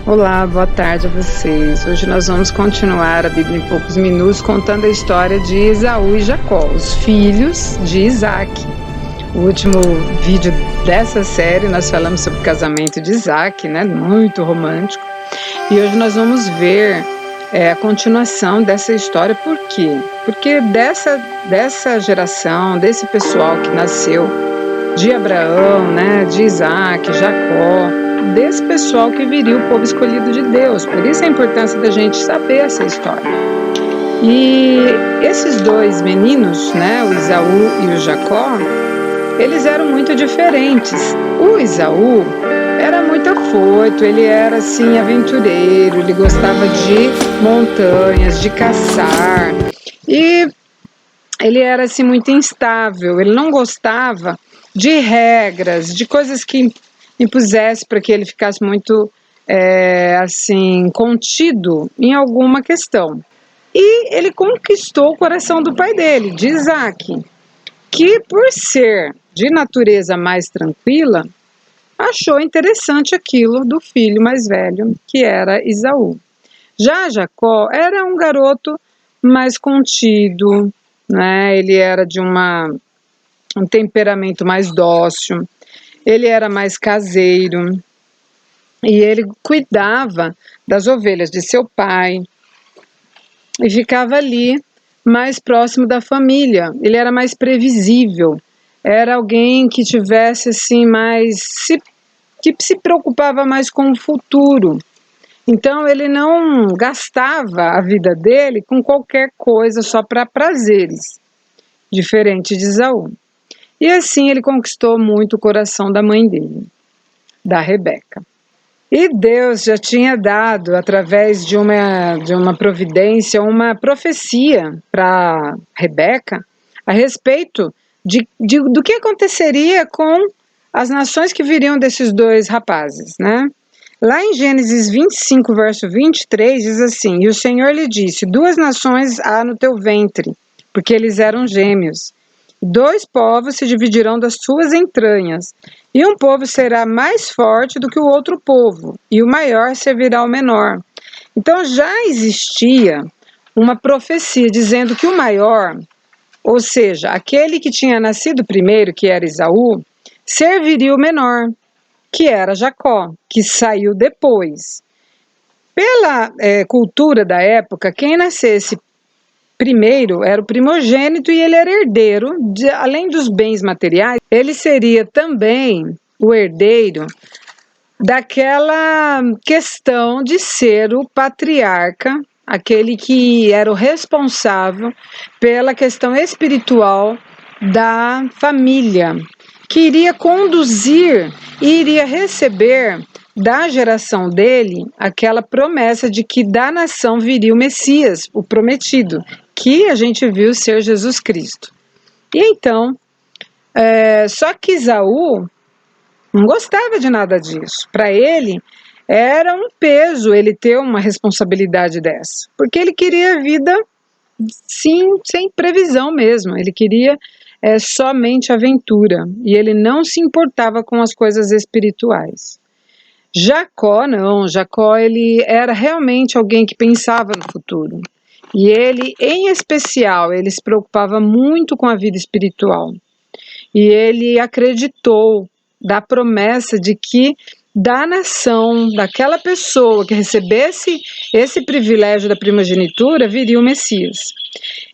Olá, boa tarde a vocês. Hoje nós vamos continuar a Bíblia em poucos minutos contando a história de Esaú e Jacó, os filhos de Isaac. O último vídeo dessa série nós falamos sobre o casamento de Isaac, né? Muito romântico. E hoje nós vamos ver a continuação dessa história. Por quê? Porque dessa geração, desse pessoal que nasceu de Abraão, né? De Isaac, Jacó, desse pessoal que viria o povo escolhido de Deus. Por isso a importância da gente saber essa história. E esses dois meninos, né, o Esaú e o Jacó, eles eram muito diferentes. O Esaú era muito afoito, ele era assim aventureiro, ele gostava de montanhas, de caçar. E ele era assim muito instável, ele não gostava de regras, de coisas que impusesse para que ele ficasse muito assim contido em alguma questão. E ele conquistou o coração do pai dele, de Isaac, que por ser de natureza mais tranquila, achou interessante aquilo do filho mais velho, que era Esaú. Já Jacó era um garoto mais contido, né? Ele era de um temperamento mais dócil, ele era mais caseiro e ele cuidava das ovelhas de seu pai e ficava ali mais próximo da família. Ele era mais previsível, era alguém que tivesse assim que se preocupava mais com o futuro. Então ele não gastava a vida dele com qualquer coisa só para prazeres, diferente de Esaú. E assim ele conquistou muito o coração da mãe dele, da Rebeca. E Deus já tinha dado, através de uma providência, uma profecia para Rebeca a respeito do que aconteceria com as nações que viriam desses dois rapazes, né? Lá em Gênesis 25, verso 23, diz assim: E o Senhor lhe disse, 2 nações há no teu ventre, porque eles eram gêmeos. 2 povos se dividirão das suas entranhas, e um povo será mais forte do que o outro povo, e o maior servirá ao menor. Então já existia uma profecia dizendo que o maior, ou seja, aquele que tinha nascido primeiro, que era Esaú, serviria o menor, que era Jacó, que saiu depois. Pela cultura da época, quem nascesse primeiro era o primogênito e ele era herdeiro, além dos bens materiais, ele seria também o herdeiro daquela questão de ser o patriarca, aquele que era o responsável pela questão espiritual da família, que iria conduzir e iria receber da geração dele aquela promessa de que da nação viria o Messias, o prometido, que a gente viu ser Jesus Cristo. E então, só que Esaú não gostava de nada disso. Para ele, era um peso ele ter uma responsabilidade dessa, porque ele queria vida, sim, sem previsão mesmo. Ele queria somente aventura, e ele não se importava com as coisas espirituais. Jacó não, Jacó ele era realmente alguém que pensava no futuro. E ele, em especial, ele se preocupava muito com a vida espiritual. E ele acreditou da promessa de que da nação, daquela pessoa que recebesse esse privilégio da primogenitura, viria o Messias.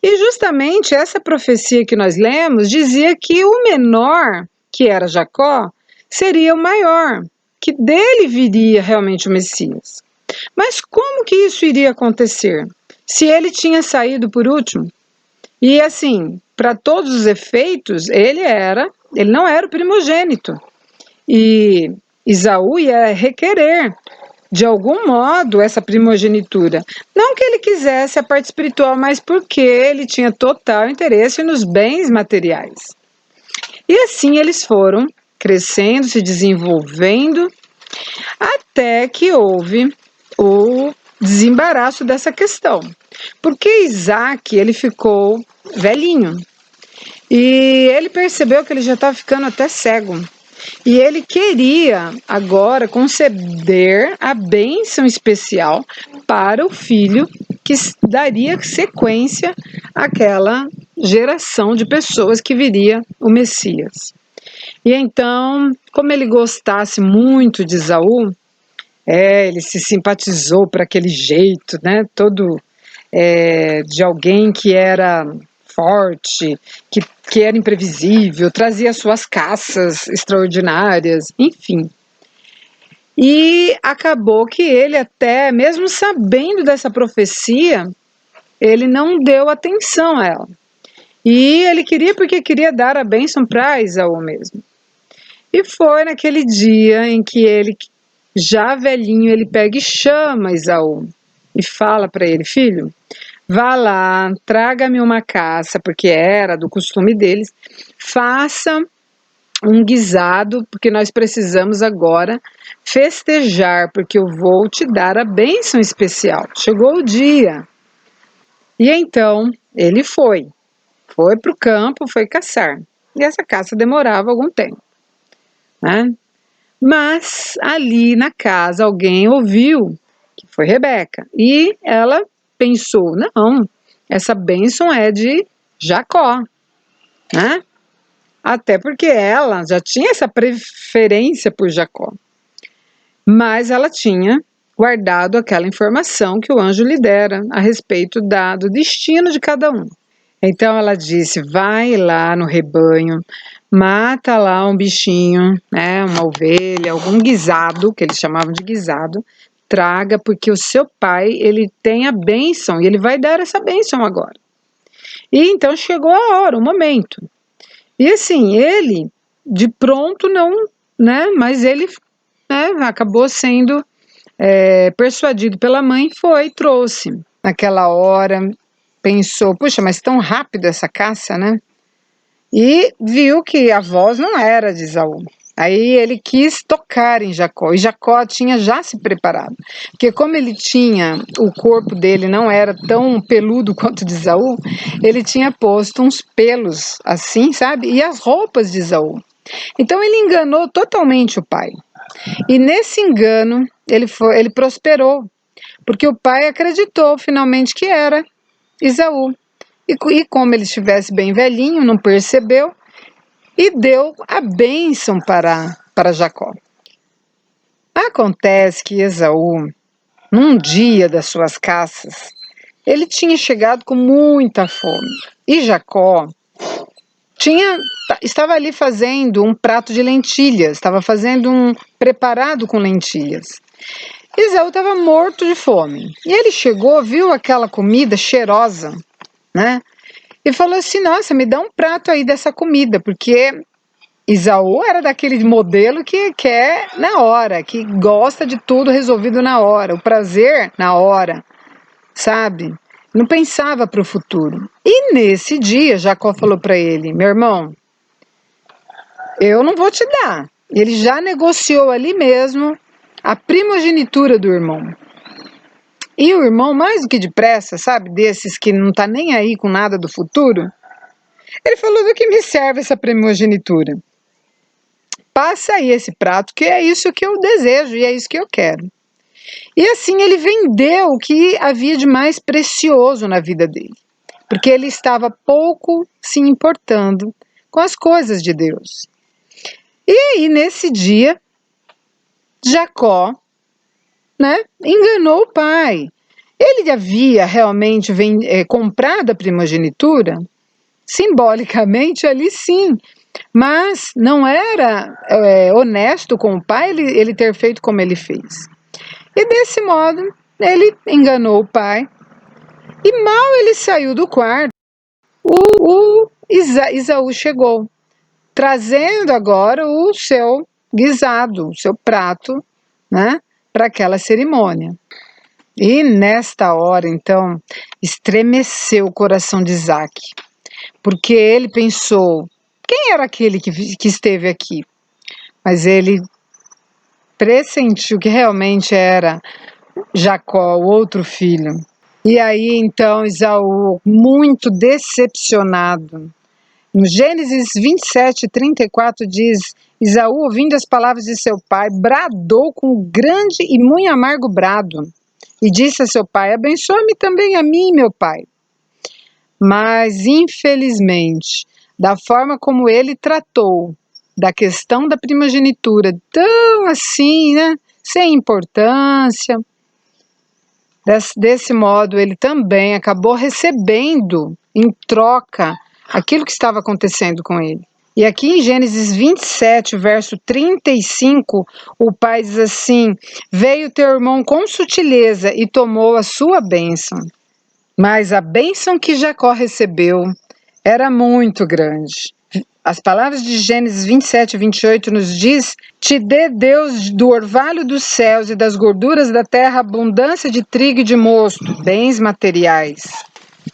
E justamente essa profecia que nós lemos dizia que o menor, que era Jacó, seria o maior, que dele viria realmente o Messias. Mas como que isso iria acontecer? Se ele tinha saído por último? E assim, para todos os efeitos, ele não era o primogênito. E Esaú ia requerer, de algum modo, essa primogenitura. Não que ele quisesse a parte espiritual, mas porque ele tinha total interesse nos bens materiais. E assim eles foram crescendo, se desenvolvendo, até que houve o desembaraço dessa questão. Porque Isaac, ele ficou velhinho. E ele percebeu que ele já estava ficando até cego. E ele queria agora conceder a bênção especial para o filho que daria sequência àquela geração de pessoas que viria o Messias. E então, como ele gostasse muito de Esaú, ele se simpatizou por aquele jeito, né, todo de alguém que era forte, que era imprevisível, trazia suas caças extraordinárias, enfim. E acabou que ele até, mesmo sabendo dessa profecia, ele não deu atenção a ela. E ele queria porque queria dar a bênção para Esaú mesmo. E foi naquele dia em que ele, já velhinho, ele pega e chama Esaú e fala para ele: filho, vá lá, traga-me uma caça, porque era do costume deles, faça um guisado, porque nós precisamos agora festejar, porque eu vou te dar a bênção especial. Chegou o dia. E então ele foi para o campo, foi caçar. E essa caça demorava algum tempo, né? Mas ali na casa alguém ouviu que foi Rebeca e ela pensou: não, essa bênção é de Jacó, né? Até porque ela já tinha essa preferência por Jacó, mas ela tinha guardado aquela informação que o anjo lhe dera a respeito do destino de cada um. Então ela disse: vai lá no rebanho, mata lá um bichinho, né, uma ovelha, algum guisado, que eles chamavam de guisado, traga, porque o seu pai, ele tem a bênção, e ele vai dar essa bênção agora. E então chegou a hora, o momento. E assim, ele, de pronto não, né, mas ele, né, acabou sendo persuadido pela mãe, foi, trouxe. Naquela hora, pensou: puxa, mas tão rápido essa caça, né? E viu que a voz não era de Esaú. Aí ele quis tocar em Jacó, e Jacó tinha já se preparado, porque como ele tinha, o corpo dele não era tão peludo quanto de Esaú, ele tinha posto uns pelos assim, sabe? E as roupas de Esaú. Então ele enganou totalmente o pai. E nesse engano ele prosperou, porque o pai acreditou finalmente que era Esaú. E como ele estivesse bem velhinho, não percebeu, e deu a bênção para Jacó. Acontece que Esaú, num dia das suas caças, ele tinha chegado com muita fome. E Jacó estava ali fazendo um prato de lentilhas, estava fazendo um preparado com lentilhas. Esaú estava morto de fome. E ele chegou, viu aquela comida cheirosa, né? E falou assim: nossa, me dá um prato aí dessa comida, porque Esaú era daquele modelo que quer na hora, que gosta de tudo resolvido na hora, o prazer na hora, sabe? Não pensava para o futuro. E nesse dia, Jacó falou para ele: meu irmão, eu não vou te dar. Ele já negociou ali mesmo a primogenitura do irmão. E o irmão, mais do que depressa, sabe, desses que não tá nem aí com nada do futuro, ele falou: do que me serve essa primogenitura? Passa aí esse prato, que é isso que eu desejo e é isso que eu quero. E assim ele vendeu o que havia de mais precioso na vida dele, porque ele estava pouco se importando com as coisas de Deus. E aí, nesse dia, Jacó, né, enganou o pai. Ele havia realmente comprado a primogenitura, simbolicamente ali sim, mas não era honesto com o pai ele ter feito como ele fez. E desse modo, ele enganou o pai, e mal ele saiu do quarto, Esaú chegou, trazendo agora o seu guisado, o seu prato, né, para aquela cerimônia. E nesta hora, então, estremeceu o coração de Isaac, porque ele pensou: quem era aquele que esteve aqui? Mas ele pressentiu que realmente era Jacó, o outro filho. E aí, então, Esaú, muito decepcionado, No Gênesis 27:34 diz: Esaú, ouvindo as palavras de seu pai, bradou com grande e muito amargo brado, e disse a seu pai: abençoa-me também a mim, meu pai. Mas, infelizmente, da forma como ele tratou da questão da primogenitura, tão assim, né, sem importância, desse modo ele também acabou recebendo em troca aquilo que estava acontecendo com ele. E aqui em Gênesis 27, verso 35, o pai diz assim: veio teu irmão com sutileza e tomou a sua bênção. Mas a bênção que Jacó recebeu era muito grande. As palavras de Gênesis 27:28 nos diz: te dê Deus do orvalho dos céus e das gorduras da terra abundância de trigo e de mosto, bens materiais.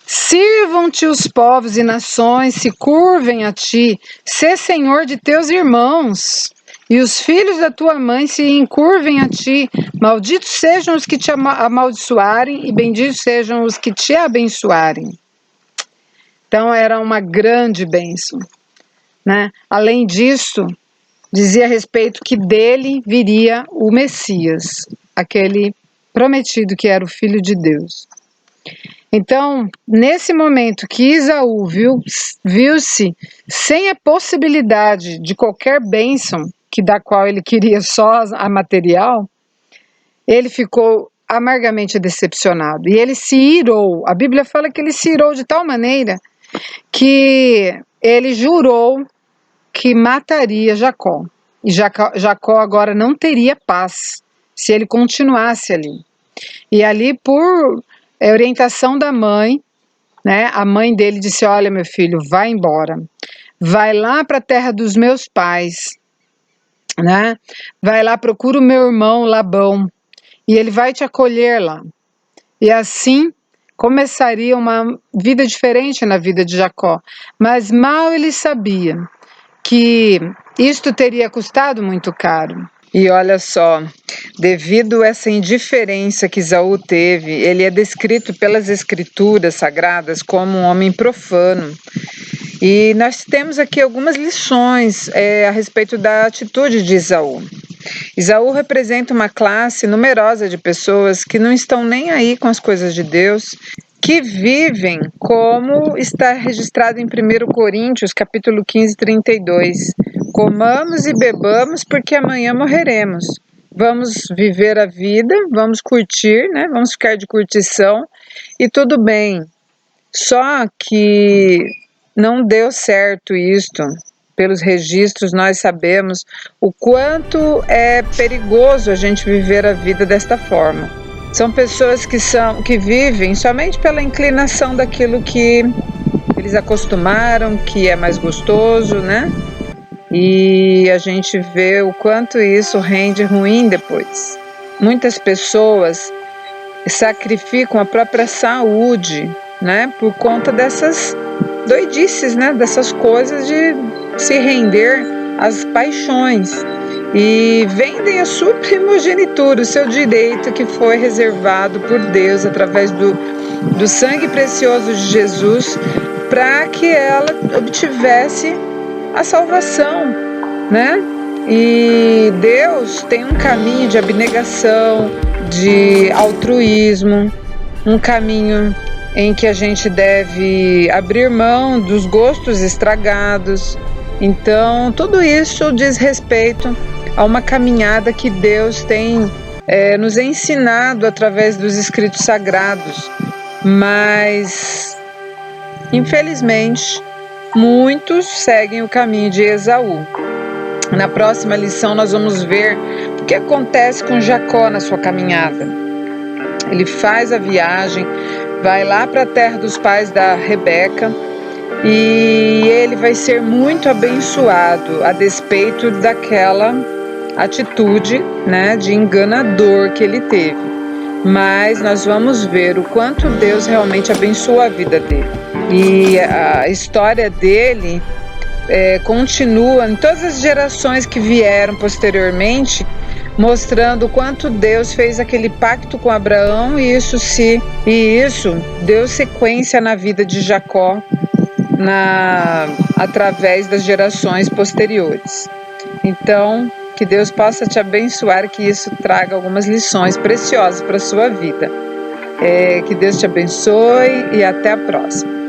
Sirvam-te os povos e nações, se curvem a ti, sê senhor de teus irmãos. E os filhos da tua mãe se encurvem a ti, malditos sejam os que te amaldiçoarem e benditos sejam os que te abençoarem. Então era uma grande bênção, né? Além disso, dizia a respeito que dele viria o Messias, aquele prometido que era o Filho de Deus. Então, nesse momento que Esaú viu-se sem a possibilidade de qualquer bênção, da qual ele queria só a material, ele ficou amargamente decepcionado. E ele se irou. A Bíblia fala que ele se irou de tal maneira que ele jurou que mataria Jacó. E Jacó agora não teria paz se ele continuasse ali. E ali, por orientação da mãe, né, a mãe dele disse: olha, meu filho, vai embora. Vai lá para a terra dos meus pais, né? Vai lá, procura o meu irmão Labão e ele vai te acolher lá. E assim começaria uma vida diferente na vida de Jacó. Mas mal ele sabia que isto teria custado muito caro. E olha só, devido a essa indiferença que Esaú teve, ele é descrito pelas escrituras sagradas como um homem profano. E nós temos aqui algumas lições a respeito da atitude de Esaú. Esaú representa uma classe numerosa de pessoas que não estão nem aí com as coisas de Deus, que vivem como está registrado em 1 Coríntios, capítulo 15, 32. Comamos e bebamos porque amanhã morreremos. Vamos viver a vida, vamos curtir, né? Vamos ficar de curtição e tudo bem. Só que não deu certo isto. Pelos registros nós sabemos o quanto é perigoso a gente viver a vida desta forma. São pessoas que vivem somente pela inclinação daquilo que eles acostumaram, que é mais gostoso, né? E a gente vê o quanto isso rende ruim depois. Muitas pessoas sacrificam a própria saúde, né? Por conta dessas doidices, né? Dessas coisas de se render às paixões. E vendem a sua primogenitura, o seu direito que foi reservado por Deus através do sangue precioso de Jesus, para que ela obtivesse a salvação, né? E Deus tem um caminho de abnegação, de altruísmo, um caminho em que a gente deve abrir mão dos gostos estragados. Então, tudo isso diz respeito a uma caminhada que Deus tem nos ensinado através dos escritos sagrados. Mas, infelizmente, muitos seguem o caminho de Esaú. Na próxima lição nós vamos ver o que acontece com Jacó na sua caminhada. Ele faz a viagem, vai lá para a terra dos pais da Rebeca e ele vai ser muito abençoado a despeito daquela atitude, né, de enganador que ele teve. Mas nós vamos ver o quanto Deus realmente abençoou a vida dele. E a história dele continua em todas as gerações que vieram posteriormente, mostrando o quanto Deus fez aquele pacto com Abraão e isso deu sequência na vida de Jacó através das gerações posteriores. Então, que Deus possa te abençoar, que isso traga algumas lições preciosas para a sua vida. Que Deus te abençoe e até a próxima.